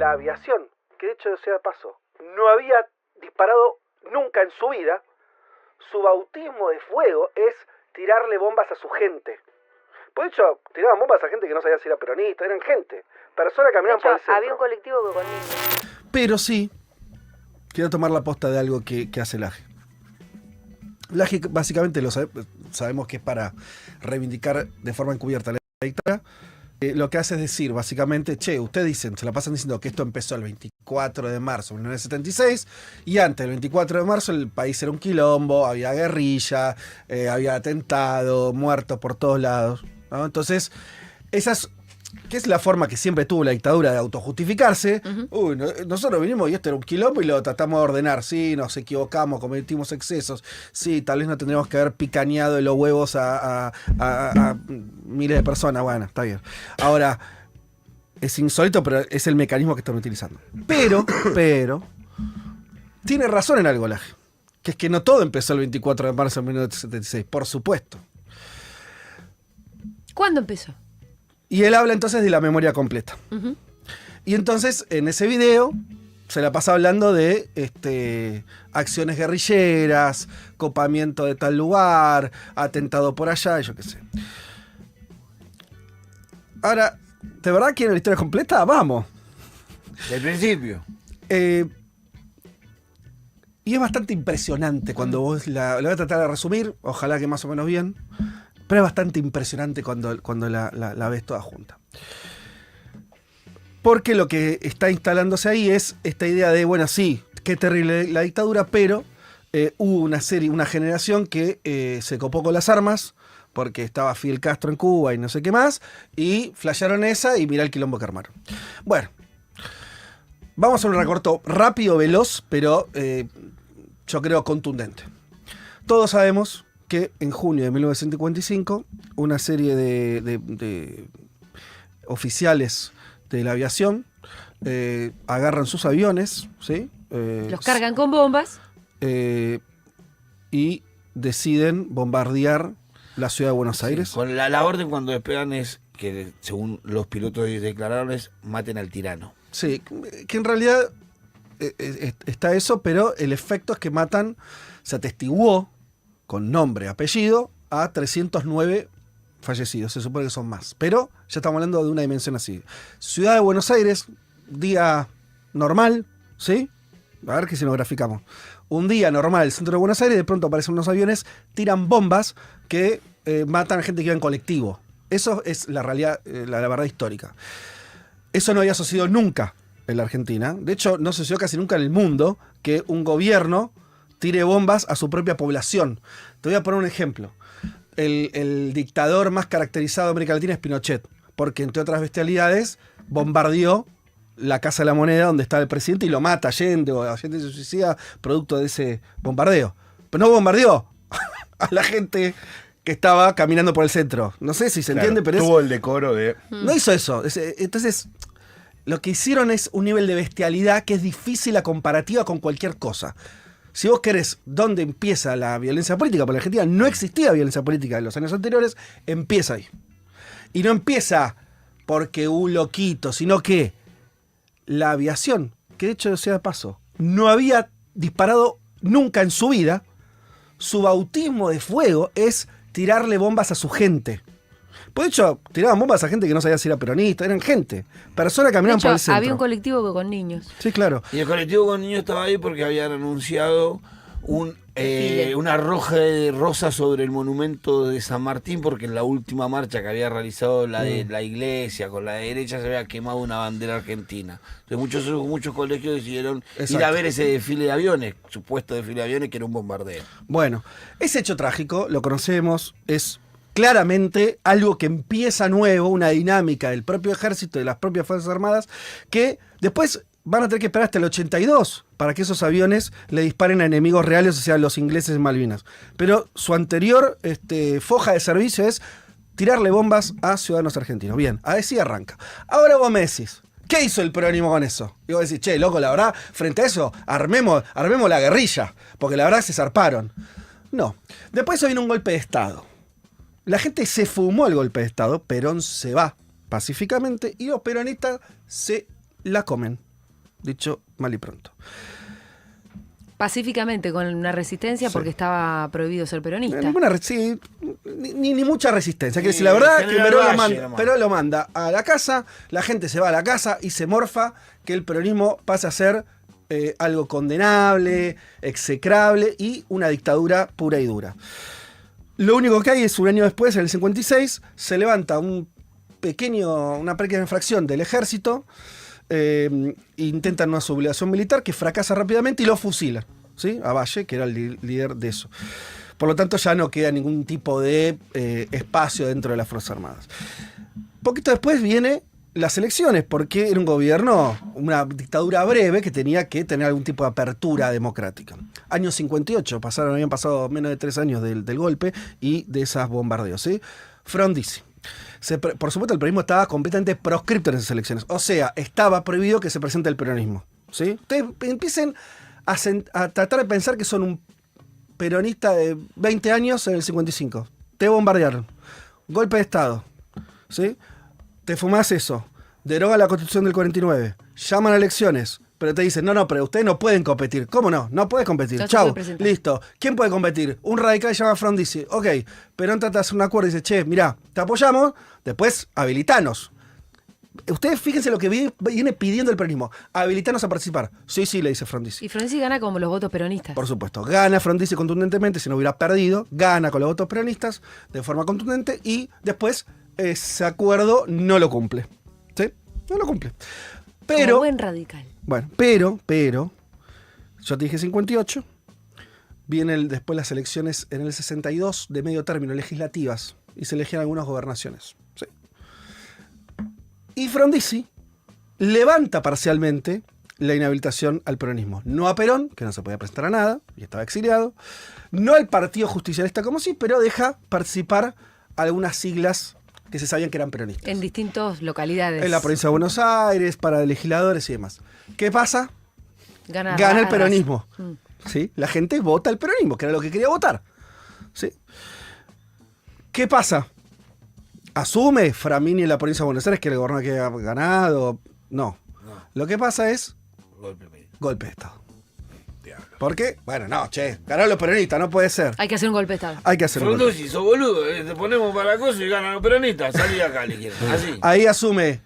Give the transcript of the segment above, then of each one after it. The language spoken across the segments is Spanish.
la aviación, que de hecho sea de paso, no había disparado nunca en su vida, su bautismo de fuego es tirarle bombas a su gente. Por hecho, tiraban bombas a gente que no sabía si era peronista, eran gente, personas que caminaban por el centro. Había un colectivo que con niños. Pero sí, quiero tomar la posta de algo que hace el AGE. El AGE básicamente sabemos que es para reivindicar de forma encubierta la dictadura. Lo que hace es decir, básicamente, ustedes dicen, se la pasan diciendo que esto empezó el 24 de marzo de 1976 y antes del 24 de marzo el país era un quilombo, había guerrilla, había atentado, muertos por todos lados, ¿no? Entonces, que es la forma que siempre tuvo la dictadura de autojustificarse. Nosotros vinimos y esto era un quilombo y lo tratamos de ordenar. Sí, nos equivocamos, cometimos excesos. Sí, tal vez no tendríamos que haber picaneado de los huevos a miles de personas. Bueno, está bien. Ahora, es insólito, pero es el mecanismo que están utilizando. Pero, tiene razón en algo, Laje. Que es que no todo empezó el 24 de marzo de 1976, por supuesto. ¿Cuándo empezó? Y él habla entonces de la memoria completa. Y entonces, en ese video, se la pasa hablando de acciones guerrilleras, copamiento de tal lugar, atentado por allá, y yo qué sé. Ahora, ¿de verdad quieren la historia completa? Vamos. Del principio. Y es bastante impresionante cuando vos la voy a tratar de resumir, ojalá que más o menos bien. Pero es bastante impresionante cuando la ves toda junta. Porque lo que está instalándose ahí es esta idea de, bueno, sí, qué terrible la dictadura, pero hubo una generación que se copó con las armas, porque estaba Fidel Castro en Cuba y no sé qué más, y flashearon esa y mirá el quilombo que armaron. Bueno, vamos a hacer un recorto rápido, veloz, pero yo creo contundente. Todos sabemos que en junio de 1955 una serie de oficiales de la aviación agarran sus aviones, ¿sí? Los cargan con bombas y deciden bombardear la ciudad de Buenos Aires. Sí, con la orden cuando despegan es que, según los pilotos declararon, es maten al tirano. Sí, que en realidad está eso, pero el efecto es que matan, se atestiguó con nombre, apellido, a 309 fallecidos. Se supone que son más. Pero ya estamos hablando de una dimensión así. Ciudad de Buenos Aires, día normal, ¿sí? A ver que si nos graficamos. Un día normal, el centro de Buenos Aires, de pronto aparecen unos aviones, tiran bombas que matan a gente que iba en colectivo. Eso es la realidad, la verdad histórica. Eso no había sucedido nunca en la Argentina. De hecho, no sucedió casi nunca en el mundo que un gobierno tire bombas a su propia población. Te voy a poner un ejemplo. El dictador más caracterizado de América Latina es Pinochet, porque entre otras bestialidades bombardeó la Casa de la Moneda donde estaba el presidente y lo mata Allende, o Allende se suicida producto de ese bombardeo. Pero no bombardeó a la gente que estaba caminando por el centro. No sé si se entiende, pero tuvo el decoro de... No hizo eso. Entonces, lo que hicieron es un nivel de bestialidad que es difícil a comparativa con cualquier cosa. Si vos querés dónde empieza la violencia política, porque en Argentina no existía violencia política en los años anteriores, empieza ahí. Y no empieza porque un loquito, sino que la aviación, que de hecho sea de paso, no había disparado nunca en su vida, su bautismo de fuego es tirarle bombas a su gente. Por hecho, tiraban bombas a gente que no sabía si era peronista, eran gente, personas que caminaban por el centro. Había un colectivo con niños. Sí, claro. Y el colectivo con niños estaba ahí porque habían anunciado una rosa sobre el monumento de San Martín, porque en la última marcha que había realizado la de la iglesia con la derecha se había quemado una bandera argentina. Entonces muchos colegios decidieron ir a ver ese desfile de aviones, supuesto desfile de aviones, que era un bombardeo. Bueno, ese hecho trágico, lo conocemos, es claramente algo que empieza nuevo, una dinámica del propio ejército, de las propias Fuerzas Armadas, que después van a tener que esperar hasta el 82 para que esos aviones le disparen a enemigos reales, o sea, los ingleses en Malvinas. Pero su anterior foja de servicio es tirarle bombas a ciudadanos argentinos. Bien, así arranca. Ahora vos me decís, ¿qué hizo el peronismo con eso? Y vos decís, che, loco, la verdad, frente a eso, armemos la guerrilla, porque la verdad se zarparon. No. Después se viene un golpe de Estado. La gente se fumó el golpe de Estado, Perón se va pacíficamente y los peronistas se la comen. dicho mal y pronto. Pacíficamente, con una resistencia, Sí. porque estaba prohibido ser peronista. Sí, ni mucha resistencia. Quiere decir, Sí, la verdad que General Perón Valle nomás. Perón lo manda a la casa, la gente se va a la casa y se morfa que el peronismo pasa a ser algo condenable, execrable y una dictadura pura y dura. Lo único que hay es un año después, en el 56, se levanta una pequeña fracción del ejército, intentan una sublevación militar que fracasa rápidamente y lo fusilan, ¿sí? A Valle, que era el líder de eso. Por lo tanto, ya no queda ningún tipo de espacio dentro de las Fuerzas Armadas. Poquito después viene las elecciones, porque era un gobierno, una dictadura breve que tenía que tener algún tipo de apertura democrática. Año 58, habían pasado menos de 3 años del golpe y de esos bombardeos, ¿sí? Frondizi. Por supuesto, el peronismo estaba completamente proscripto en esas elecciones. O sea, estaba prohibido que se presente el peronismo, ¿sí? Ustedes empiecen a tratar de pensar que son un peronista de 20 años en el 55. Te bombardearon. Golpe de Estado, ¿sí? Te fumás eso, deroga la Constitución del 49, llaman a elecciones, pero te dicen, no, pero ustedes no pueden competir. ¿Cómo no? No puedes competir. No se Chau, puede presentar. listo. ¿Quién puede competir? Un radical que se llama Frondizi. Ok, Perón trata de hacer un acuerdo y dice, che, mirá, te apoyamos, después habilitanos. Ustedes fíjense lo que viene pidiendo el peronismo, habilitanos a participar. Sí, le dice Frondizi. Y Frondizi gana como los votos peronistas. Por supuesto, gana Frondizi contundentemente, si no hubiera perdido, gana con los votos peronistas de forma contundente y después ese acuerdo no lo cumple. ¿Sí? No lo cumple. Como Pero, buen radical. bueno, pero, yo te dije 58, vienen después las elecciones en el 62 de medio término, legislativas, y se elegían algunas gobernaciones. ¿Sí? Y Frondizi levanta parcialmente la inhabilitación al peronismo. No a Perón, que no se podía presentar a nada, y estaba exiliado. No al Partido Justicialista como sí, pero deja participar algunas siglas que se sabían que eran peronistas. En distintas localidades. En la provincia de Buenos Aires, para legisladores y demás. ¿Qué pasa? Gana Gana el peronismo. Mm. ¿Sí? La gente vota el peronismo, que era lo que quería votar. ¿Sí? ¿Qué pasa? ¿Asume Framini en la provincia de Buenos Aires que el gobernador que ha ganado? No. Lo que pasa es golpe de Estado. ¿Por qué? Bueno, no, ganaron los peronistas, no puede ser. Hay que hacer un golpe de Estado. Hay que hacer un golpe. Frondizi, sos boludo, te ponemos para cosa y ganan los peronistas. Salí acá, le quiero. Así. Ahí asume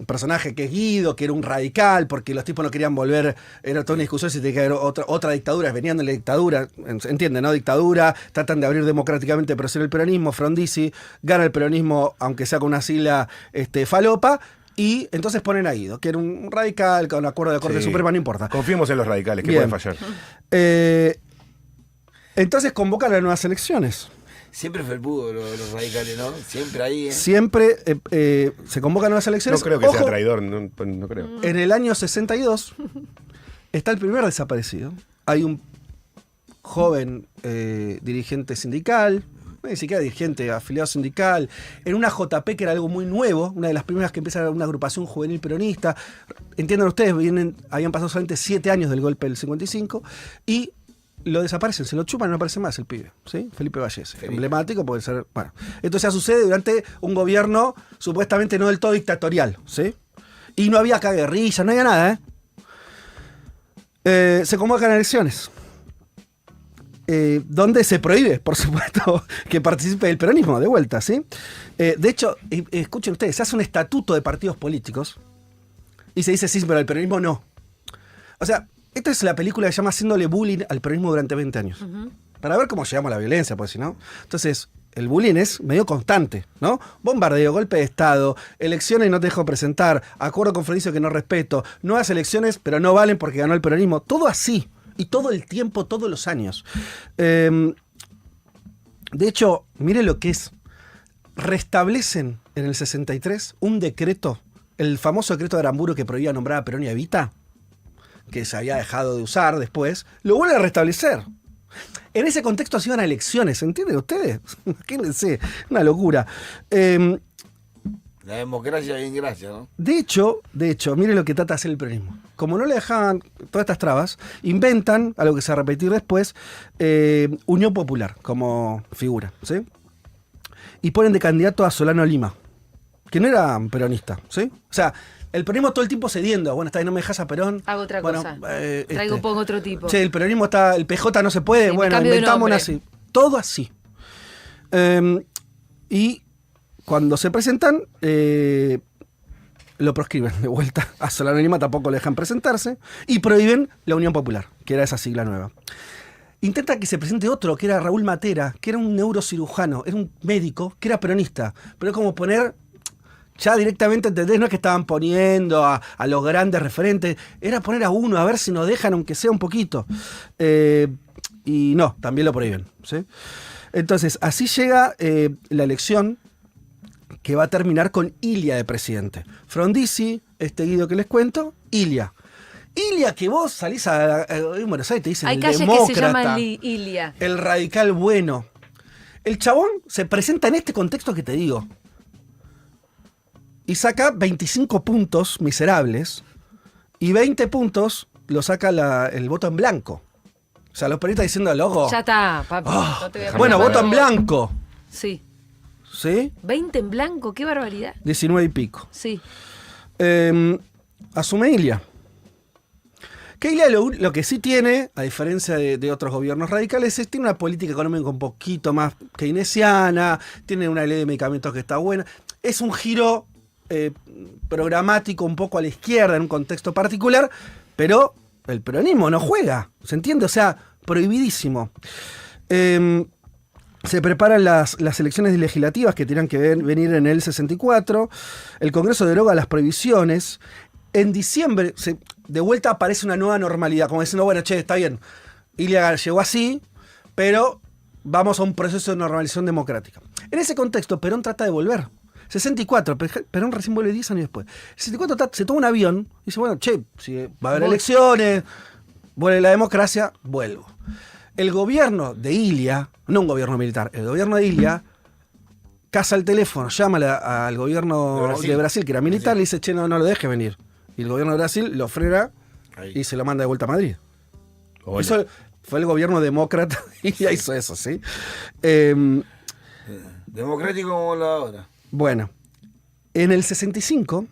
personaje que es Guido, que era un radical, porque los tipos no querían volver, era toda una discusión si tenía que haber otra dictadura, venían de la dictadura, entienden, ¿no? Dictadura, tratan de abrir democráticamente, pero sin el peronismo, Frondizi gana el peronismo, aunque sea con una sigla falopa, y entonces ponen a Guido, que era un radical, con acuerdo de la Corte Sí. Suprema, no importa. Confiemos en los radicales, que Bien. pueden fallar. Entonces convocan las nuevas elecciones. Siempre fue el pudo los radicales, ¿no? Siempre ahí, ¿eh? Siempre se convocan nuevas No elecciones. creo que sea Ojo, traidor, no creo. en el año 62 está el primer desaparecido. Hay un joven dirigente sindical, ni siquiera dirigente, afiliado sindical, en una JP que era algo muy nuevo, una de las primeras que empieza una agrupación juvenil peronista. Entiendan ustedes, habían pasado solamente 7 años del golpe del 55 y lo desaparecen, se lo chupan y no aparece más el pibe, ¿sí? Felipe Vallese, emblemático, puede ser. Bueno, esto ya sucede durante un gobierno supuestamente no del todo dictatorial, ¿sí? Y no había acá guerrilla, no había nada, se convocan elecciones. Donde se prohíbe, por supuesto, que participe el peronismo, de vuelta, ¿sí? De hecho, escuchen ustedes, se hace un estatuto de partidos políticos y se dice sí, pero el peronismo no. O sea, esta es la película que se llama Haciéndole bullying al peronismo durante 20 años. Para ver cómo llegamos a la violencia, pues si no. Entonces, el bullying es medio constante, ¿no? Bombardeo, golpe de Estado, elecciones y no te dejo presentar, acuerdo con Frondizi que no respeto, nuevas elecciones, pero no valen porque ganó el peronismo. Todo así. Y todo el tiempo, todos los años. De hecho, mire lo que es. Restablecen en el 63 un decreto, el famoso decreto de Aramburu que prohibía nombrar a Perón y a Evita, que se había dejado de usar después, lo vuelven a restablecer. En ese contexto se iban a elecciones, ¿entienden ustedes? Imagínense, una locura. La democracia bien gracia, ¿no? De hecho, mire lo que trata de hacer el peronismo. Como no le dejaban todas estas trabas, inventan, algo que se va a repetir después, Unión Popular como figura, ¿sí? Y ponen de candidato a Solano Lima. que no era peronista, ¿sí? O sea, el peronismo todo el tiempo cediendo. Bueno, está bien, no me dejas a Perón. Hago otra Bueno, cosa. Traigo pongo otro tipo. Che, el peronismo está, el PJ no se puede, Sí, bueno, cambio de inventamos nombre. así. Todo así. Y cuando se presentan, lo proscriben de vuelta. A Solano Lima tampoco le dejan presentarse. Y prohíben la Unión Popular, que era esa sigla nueva. Intenta que se presente otro, que era Raúl Matera, que era un neurocirujano, era un médico, que era peronista. Pero es como poner, ya directamente, ¿entendés? No es que estaban poniendo a los grandes referentes, era poner a uno, a ver si nos dejan, aunque sea un poquito. Y no, también lo prohíben, ¿sí? Entonces, así llega la elección, que va a terminar con Ilia de presidente. Frondizi, este Guido que les cuento, Ilia. Ilia, que vos salís en Buenos Aires y te dicen Hay el calles que se demócrata, llaman Ilia. el radical bueno. El chabón se presenta en este contexto que te digo. Y saca 25 puntos miserables y 20 puntos lo saca el voto en blanco. O sea, los periodistas diciendo, loco, Ya está, papi. oh, no te voy a bueno, poner voto en más. blanco. Sí. ¿Sí? 20 en blanco, qué barbaridad. 19 y pico. Sí. Asume Ilia. Que Ilia lo que sí tiene, a diferencia de otros gobiernos radicales, es tiene una política económica un poquito más keynesiana, tiene una ley de medicamentos que está buena. Es un giro programático un poco a la izquierda en un contexto particular, pero el peronismo no juega, ¿se entiende? O sea, prohibidísimo. Se preparan las elecciones legislativas que tienen que venir en el 64. El Congreso deroga las prohibiciones. En diciembre, de vuelta aparece una nueva normalidad, como diciendo, bueno, che, está bien, Ilia llegó así, pero vamos a un proceso de normalización democrática. En ese contexto, Perón trata de volver. 64, Perón recién vuelve 10 años después. 64 se toma un avión y dice, bueno, che, si va a haber elecciones, vuelve la democracia, vuelvo. El gobierno de Ilia, no un gobierno militar, el gobierno de Ilia caza el teléfono, llama al gobierno de Brasil, que era militar, le dice, che, no lo deje venir. Y el gobierno de Brasil lo frena y se lo manda de vuelta a Madrid. Hola. Eso fue el gobierno demócrata y ya hizo eso, ¿sí? Democrático como la ahora. Bueno, en el 65,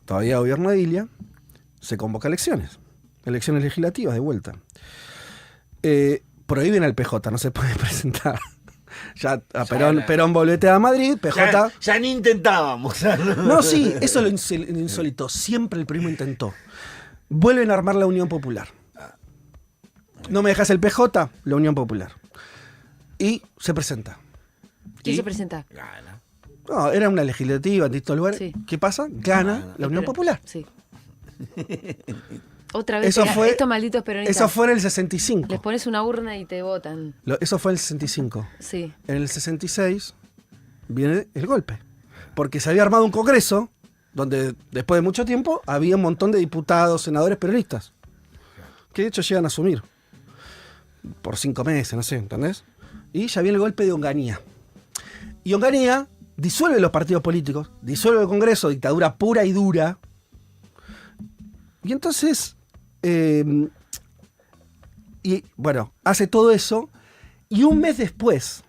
todavía gobierno de Ilia, se convoca elecciones legislativas de vuelta. Prohíben al PJ, no se puede presentar. Ya a Perón volvete a Madrid, PJ... Ya ni intentábamos. No, sí, eso es lo insólito. Siempre el peronismo intentó. Vuelven a armar la Unión Popular. No me dejas el PJ, la Unión Popular. Y se presenta. ¿Quién se presenta? Gana. No, era una legislativa en distintos lugares. Sí. ¿Qué pasa? Gana la Unión Pero- Popular. Sí. Otra vez, Eso fue- estos malditos peronistas. Eso fue en el 65. Les pones una urna y te votan. Eso fue en el 65. Sí. En el 66 viene el golpe. Porque se había armado un congreso donde después de mucho tiempo había un montón de diputados, senadores peronistas. Que de hecho llegan a asumir. Por 5 meses, no sé, ¿entendés? Y ya viene el golpe de Onganía. Y Onganía disuelve los partidos políticos, disuelve el Congreso, dictadura pura y dura. Y entonces, bueno, hace todo eso. Y un mes después,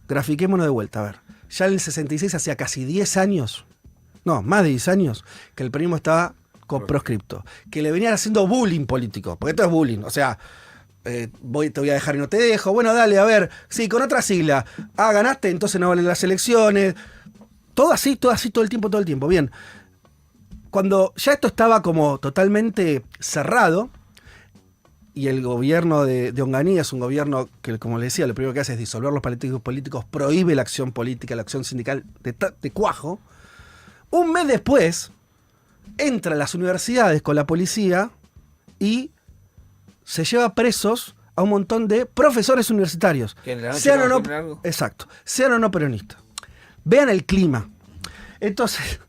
grafiquémonos de vuelta, a ver. Ya en el 66, hacía casi 10 años, no, más de 10 años, que el peronismo estaba con proscripto. Que le venían haciendo bullying político, porque esto es bullying, o sea... te voy a dejar y no te dejo. Bueno, dale, a ver. Sí, con otra sigla. Ah, ganaste, entonces no valen las elecciones. Todo así, todo el tiempo. Bien. Cuando ya esto estaba como totalmente cerrado, y el gobierno de Onganía es un gobierno que, como le decía, lo primero que hace es disolver los partidos políticos, prohíbe la acción política, la acción sindical de cuajo. Un mes después, entra a las universidades con la policía y se lleva presos a un montón de profesores universitarios. ¿Que en la noche Sean o no, trabajan en algo? exacto, sean o no peronistas. Vean el clima. Entonces,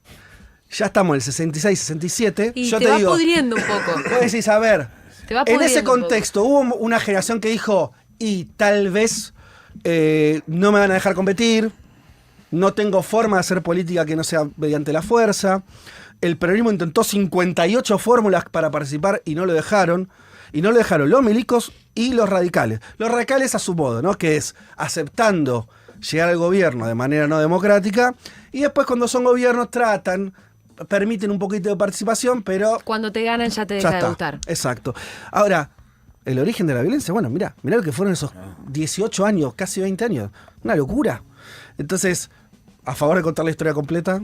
ya estamos en el 66, 67. Y yo te te va digo, pudriendo un poco. vos decís, a ver, Te va en pudriendo ese un poco. contexto hubo una generación que dijo, y tal vez no me van a dejar competir, no tengo forma de hacer política que no sea mediante la fuerza. El peronismo intentó 58 fórmulas para participar y no lo dejaron. Y no lo dejaron los milicos y los radicales. Los radicales a su modo, ¿no? Que es aceptando llegar al gobierno de manera no democrática, y después cuando son gobiernos permiten un poquito de participación, pero Cuando te ganan ya te ya deja de está. gustar. Exacto. Ahora, el origen de la violencia, bueno, mirá lo que fueron esos 18 años, casi 20 años. Una locura. Entonces, a favor de contar la historia completa,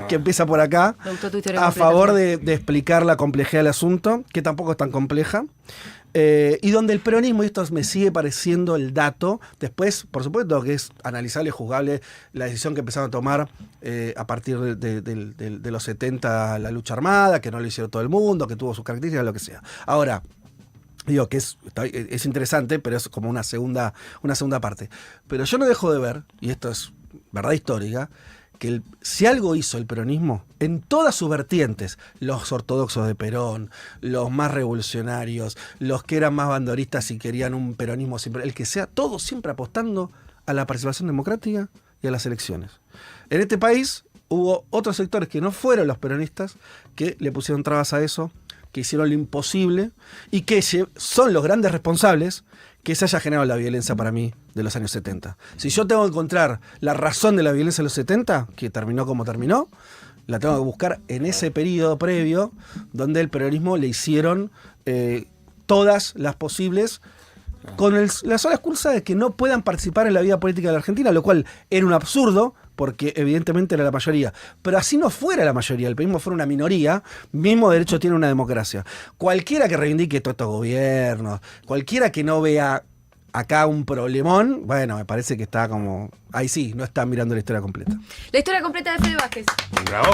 que empieza por acá, Me gustó tu historia a completa, favor sí. de explicar la complejidad del asunto, que tampoco es tan compleja, y donde el peronismo, y esto me sigue pareciendo el dato, después, por supuesto, que es analizable, juzgable, la decisión que empezaron a tomar a partir de los 70, la lucha armada, que no lo hicieron todo el mundo, que tuvo sus características, lo que sea. Ahora, digo que es interesante, pero es como una segunda parte. Pero yo no dejo de ver, y esto es verdad histórica, que si algo hizo el peronismo, en todas sus vertientes, los ortodoxos de Perón, los más revolucionarios, los que eran más bandoristas y querían un peronismo siempre, el que sea, todos siempre apostando a la participación democrática y a las elecciones. En este país hubo otros sectores que no fueron los peronistas, que le pusieron trabas a eso, que hicieron lo imposible y que son los grandes responsables que se haya generado la violencia para mí de los años 70. Si yo tengo que encontrar la razón de la violencia de los 70, que terminó como terminó, la tengo que buscar en ese periodo previo donde el peronismo le hicieron todas las posibles con la sola excusa de que no puedan participar en la vida política de la Argentina, lo cual era un absurdo, porque evidentemente era la mayoría. Pero así no fuera la mayoría, el peronismo fuera una minoría, mismo derecho tiene una democracia. Cualquiera que reivindique todos estos gobiernos, cualquiera que no vea acá un problemón, bueno, me parece que está como... Ahí sí, no está mirando la historia completa. La historia completa de Fede Vázquez. Bravo.